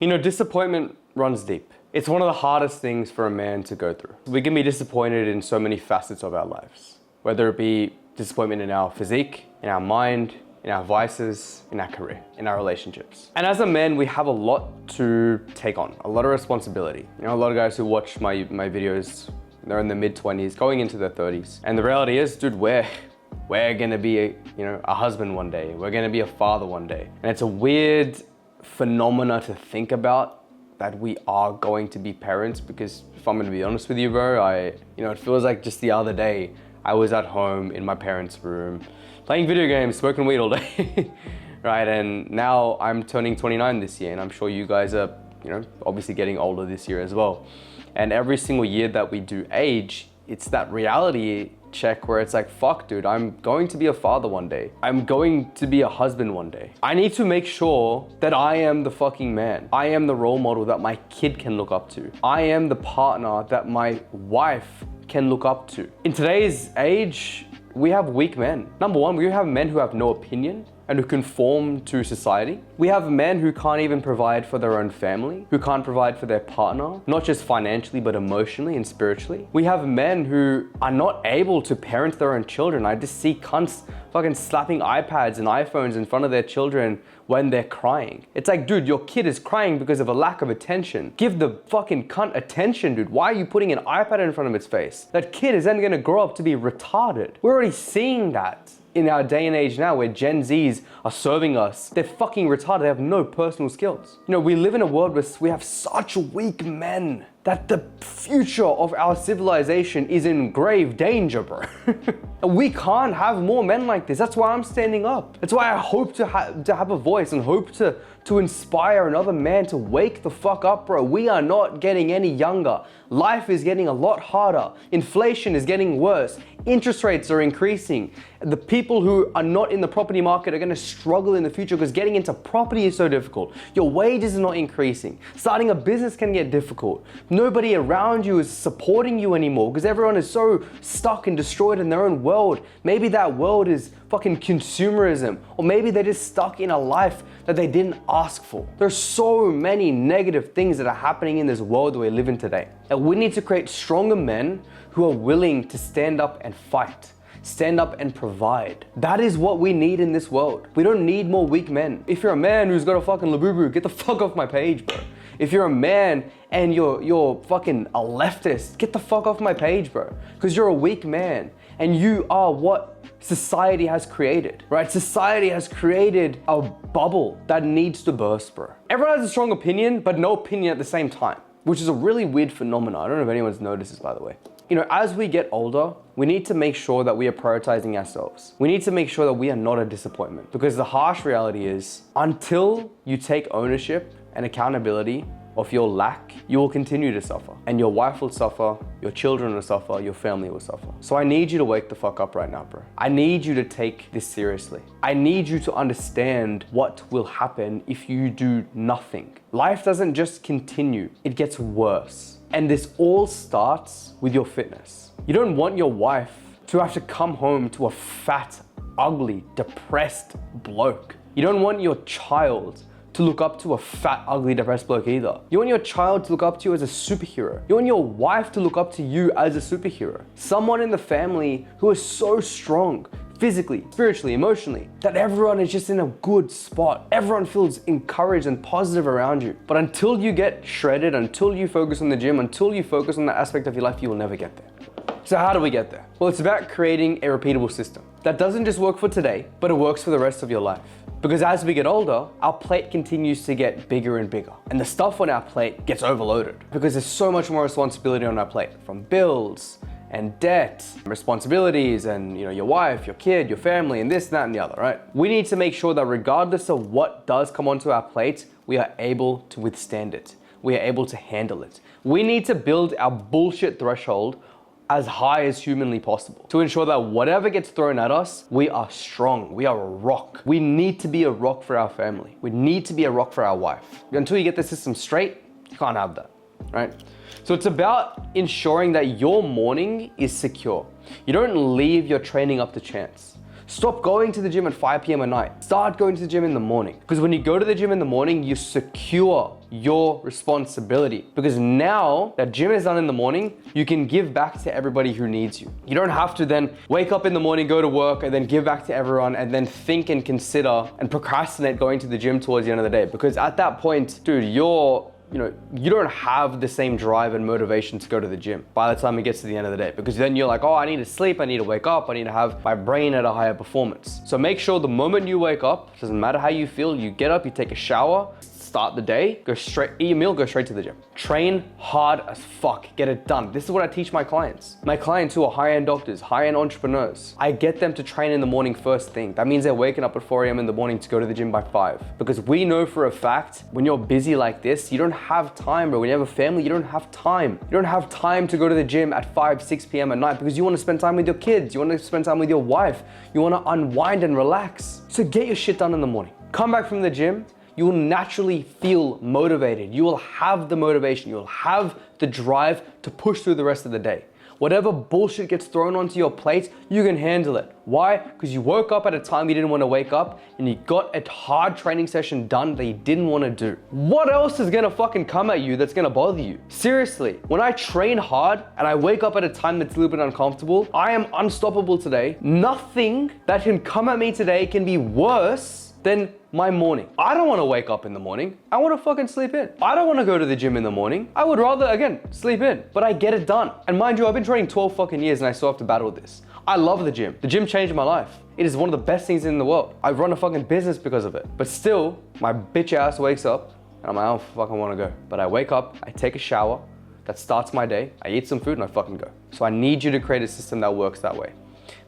You know, disappointment runs deep. It's one of the hardest things for a man to go through. We can be disappointed in so many facets of our lives, whether it be disappointment in our physique, in our mind, in our vices, in our career, in our relationships. And as a man, we have a lot to take on, a lot of responsibility. You know, a lot of guys who watch my videos, they're in their mid-20s, going into their 30s. And the reality is, dude, we're gonna be a husband one day. We're gonna be a father one day. And it's a weird phenomena to think about that we are going to be parents, because if I'm gonna be honest with you, bro, it feels like just the other day I was at home in my parents' room playing video games, smoking weed all day, right? And now I'm turning 29 this year, and I'm sure you guys are, obviously getting older this year as well. And every single year that we do age, it's that reality check where it's like, fuck, dude, I'm going to be a father one day. I'm going to be a husband one day. I need to make sure that I am the fucking man. I am the role model that my kid can look up to. I am the partner that my wife can look up to. In today's age, we have weak men. Number one, we have men who have no opinion and who conform to society. We have men who can't even provide for their own family, who can't provide for their partner, not just financially, but emotionally and spiritually. We have men who are not able to parent their own children. I just see cunts fucking slapping iPads and iPhones in front of their children when they're crying. It's like, dude, your kid is crying because of a lack of attention. Give the fucking cunt attention, dude. Why are you putting an iPad in front of its face? That kid is then gonna grow up to be retarded. We're already seeing that in our day and age now, where Gen Zs are serving us. They're fucking retarded. They have no personal skills. You know, we live in a world where we have such weak men that the future of our civilization is in grave danger, bro. And we can't have more men like this. That's why I'm standing up. That's why I hope to have a voice and hope to inspire another man to wake the fuck up, bro. We are not getting any younger. Life is getting a lot harder. Inflation is getting worse. Interest rates are increasing. The people who are not in the property market are gonna struggle in the future because getting into property is so difficult. Your wages are not increasing. Starting a business can get difficult. Nobody around you is supporting you anymore because everyone is so stuck and destroyed in their own world. Maybe that world is fucking consumerism, or maybe they're just stuck in a life that they didn't ask for. There's so many negative things that are happening in this world that we live in today. And we need to create stronger men who are willing to stand up and fight. Stand up and provide. That is what we need in this world. We don't need more weak men. If you're a man who's got a fucking labubu, get the fuck off my page, bro. If you're a man and you're fucking a leftist, get the fuck off my page, bro. Because you're a weak man and you are what society has created, right? Society has created a bubble that needs to burst, bro. Everyone has a strong opinion, but no opinion at the same time, which is a really weird phenomenon. I don't know if anyone's noticed this, by the way. You know, as we get older, we need to make sure that we are prioritizing ourselves. We need to make sure that we are not a disappointment, because the harsh reality is, until you take ownership and accountability of your lack, you will continue to suffer. And your wife will suffer, your children will suffer, your family will suffer. So I need you to wake the fuck up right now, bro. I need you to take this seriously. I need you to understand what will happen if you do nothing. Life doesn't just continue, it gets worse. And this all starts with your fitness. You don't want your wife to have to come home to a fat, ugly, depressed bloke. You don't want your child to look up to a fat, ugly, depressed bloke either. You want your child to look up to you as a superhero. You want your wife to look up to you as a superhero. Someone in the family who is so strong, physically, spiritually, emotionally, that everyone is just in a good spot. Everyone feels encouraged and positive around you. But until you get shredded, until you focus on the gym, until you focus on that aspect of your life, you will never get there. So how do we get there? Well, it's about creating a repeatable system that doesn't just work for today, but it works for the rest of your life. Because as we get older, our plate continues to get bigger and bigger. And the stuff on our plate gets overloaded because there's so much more responsibility on our plate, from bills and debt, responsibilities, and your wife, your kid, your family, and this, that, and the other, right? We need to make sure that regardless of what does come onto our plate, we are able to withstand it. We are able to handle it. We need to build our bullshit threshold as high as humanly possible to ensure that whatever gets thrown at us, we are strong. We are a rock. We need to be a rock for our family. We need to be a rock for our wife. Until you get the system straight, you can't have that, right? So it's about ensuring that your morning is secure. You don't leave your training up to chance. Stop going to the gym at 5 p.m. at night. Start going to the gym in the morning. Because when you go to the gym in the morning, you secure your responsibility. Because now that gym is done in the morning, you can give back to everybody who needs you. You don't have to then wake up in the morning, go to work, and then give back to everyone, and then think and consider and procrastinate going to the gym towards the end of the day. Because at that point, dude, you don't have the same drive and motivation to go to the gym by the time it gets to the end of the day, because then you're like, oh, I need to sleep, I need to wake up, I need to have my brain at a higher performance. So make sure the moment you wake up, doesn't matter how you feel, you get up, you take a shower, start the day, go straight, eat a meal, go straight to the gym. Train hard as fuck, get it done. This is what I teach my clients. My clients who are high-end doctors, high-end entrepreneurs, I get them to train in the morning first thing. That means they're waking up at 4 a.m. in the morning to go to the gym by 5. Because we know for a fact, when you're busy like this, you don't have time, bro. When you have a family, you don't have time. You don't have time to go to the gym at 5, 6 p.m. at night because you want to spend time with your kids, you want to spend time with your wife, you want to unwind and relax. So get your shit done in the morning. Come back from the gym, you will naturally feel motivated. You will have the motivation. You will have the drive to push through the rest of the day. Whatever bullshit gets thrown onto your plate, you can handle it. Why? Because you woke up at a time you didn't want to wake up and you got a hard training session done that you didn't want to do. What else is gonna fucking come at you that's gonna bother you? Seriously, when I train hard and I wake up at a time that's a little bit uncomfortable, I am unstoppable today. Nothing that can come at me today can be worse than my morning. I don't want to wake up in the morning. I want to fucking sleep in. I don't want to go to the gym in the morning. I would rather, again, sleep in, but I get it done. And mind you, I've been training 12 fucking years and I still have to battle this. I love the gym. The gym changed my life. It is one of the best things in the world. I run a fucking business because of it. But still, my bitch ass wakes up and I'm like, I don't fucking want to go. But I wake up, I take a shower, that starts my day, I eat some food and I fucking go. So I need you to create a system that works that way.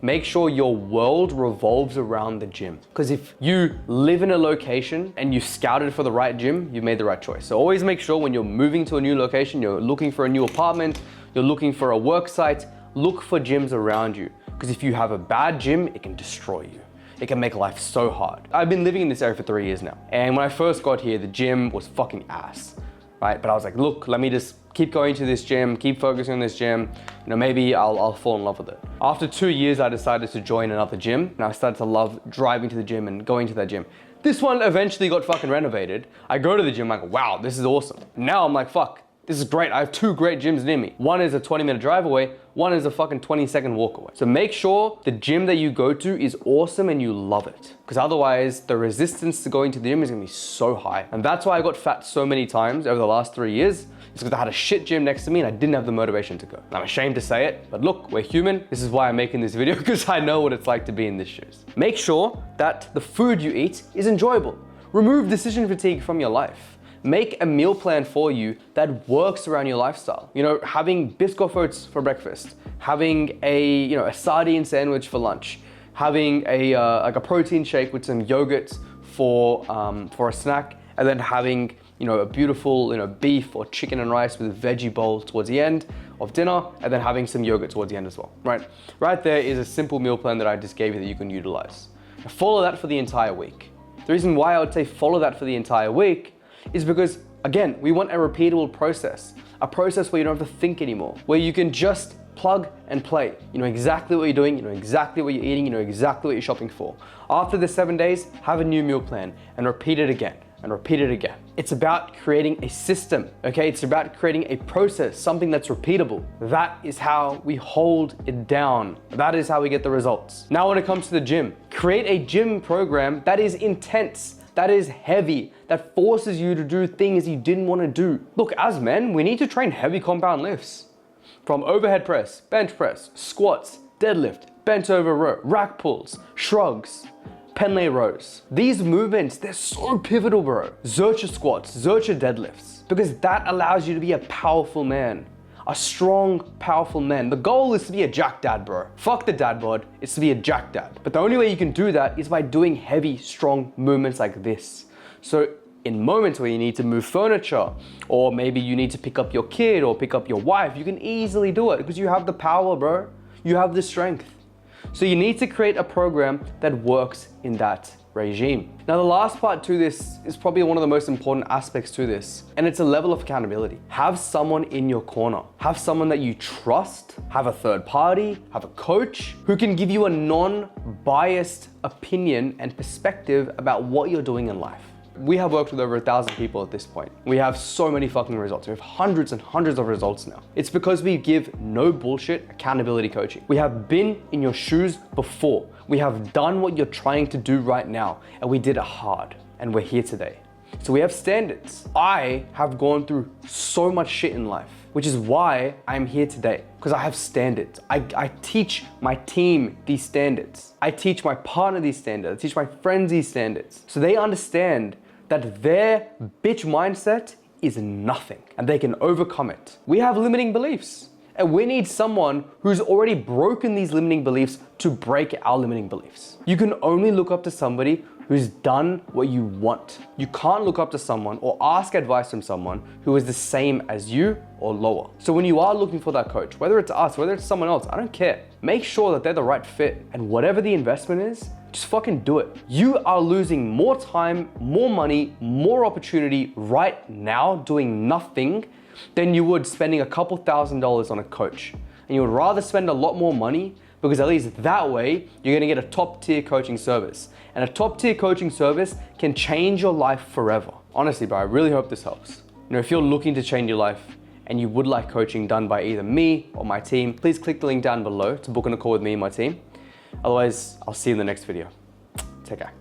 Make sure your world revolves around the gym. Because if you live in a location and you scouted for the right gym, you've made the right choice. So always make sure when you're moving to a new location, you're looking for a new apartment, you're looking for a work site, look for gyms around you. Because if you have a bad gym, it can destroy you. It can make life so hard. I've been living in this area for 3 years now. And when I first got here, the gym was fucking ass, right? But I was like, look, let me just keep going to this gym, keep focusing on this gym, maybe I'll fall in love with it. After 2 years, I decided to join another gym and I started to love driving to the gym and going to that gym. This one eventually got fucking renovated. I go to the gym, I'm like, wow, this is awesome. Now I'm like, fuck, this is great. I have 2 great gyms near me. One is a 20-minute drive away, one is a fucking 20-second walk away. So make sure the gym that you go to is awesome and you love it. Because otherwise, the resistance to going to the gym is gonna be so high. And that's why I got fat so many times over the last 3 years. It's because I had a shit gym next to me and I didn't have the motivation to go. And I'm ashamed to say it, but look, we're human. This is why I'm making this video, because I know what it's like to be in these shoes. Make sure that the food you eat is enjoyable. Remove decision fatigue from your life. Make a meal plan for you that works around your lifestyle. Having Biscoff oats for breakfast, having a sardine sandwich for lunch, having a protein shake with some yogurt for a snack, and then having a beautiful beef or chicken and rice with a veggie bowl towards the end of dinner, and then having some yogurt towards the end as well, right? Right there is a simple meal plan that I just gave you that you can utilize. Now follow that for the entire week. The reason why I would say follow that for the entire week is because, again, we want a repeatable process, a process where you don't have to think anymore, where you can just plug and play. You know exactly what you're doing, you know exactly what you're eating, you know exactly what you're shopping for. After the 7 days, have a new meal plan and repeat it again and repeat it again. It's about creating a system, okay? It's about creating a process, something that's repeatable. That is how we hold it down. That is how we get the results. Now, when it comes to the gym, create a gym program that is intense, that is heavy, that forces you to do things you didn't want to do. Look, as men, we need to train heavy compound lifts. From overhead press, bench press, squats, deadlift, bent over row, rack pulls, shrugs, Pendlay rows. These movements, they're so pivotal, bro. Zercher squats, Zercher deadlifts, because that allows you to be a powerful man. A strong, powerful man. The goal is to be a jack dad, bro. Fuck the dad bod, it's to be a jack dad. But the only way you can do that is by doing heavy, strong movements like this. So in moments where you need to move furniture, or maybe you need to pick up your kid or pick up your wife, you can easily do it because you have the power, bro. You have the strength. So you need to create a program that works in that regime. Now, the last part to this is probably one of the most important aspects to this, and it's a level of accountability. Have someone in your corner. Have someone that you trust, have a third party, have a coach who can give you a non-biased opinion and perspective about what you're doing in life. We have worked with over 1,000 people at this point. We have so many fucking results. We have hundreds and hundreds of results now. It's because we give no bullshit accountability coaching. We have been in your shoes before. We have done what you're trying to do right now, and we did it hard, and we're here today. So we have standards. I have gone through so much shit in life, which is why I'm here today, because I have standards. I teach my team these standards. I teach my partner these standards. I teach my friends these standards. So they understand that their bitch mindset is nothing and they can overcome it. We have limiting beliefs, and we need someone who's already broken these limiting beliefs to break our limiting beliefs. You can only look up to somebody who's done what you want. You can't look up to someone or ask advice from someone who is the same as you or lower. So when you are looking for that coach, whether it's us, whether it's someone else, I don't care. Make sure that they're the right fit, and whatever the investment is, just fucking do it. You are losing more time, more money, more opportunity right now doing nothing than you would spending a couple $1,000s on a coach. And you would rather spend a lot more money, because at least that way you're gonna get a top tier coaching service. And a top tier coaching service can change your life forever. Honestly, bro, I really hope this helps. You know, if you're looking to change your life and you would like coaching done by either me or my team, please click the link down below to book in a call with me and my team. Otherwise, I'll see you in the next video. Take care.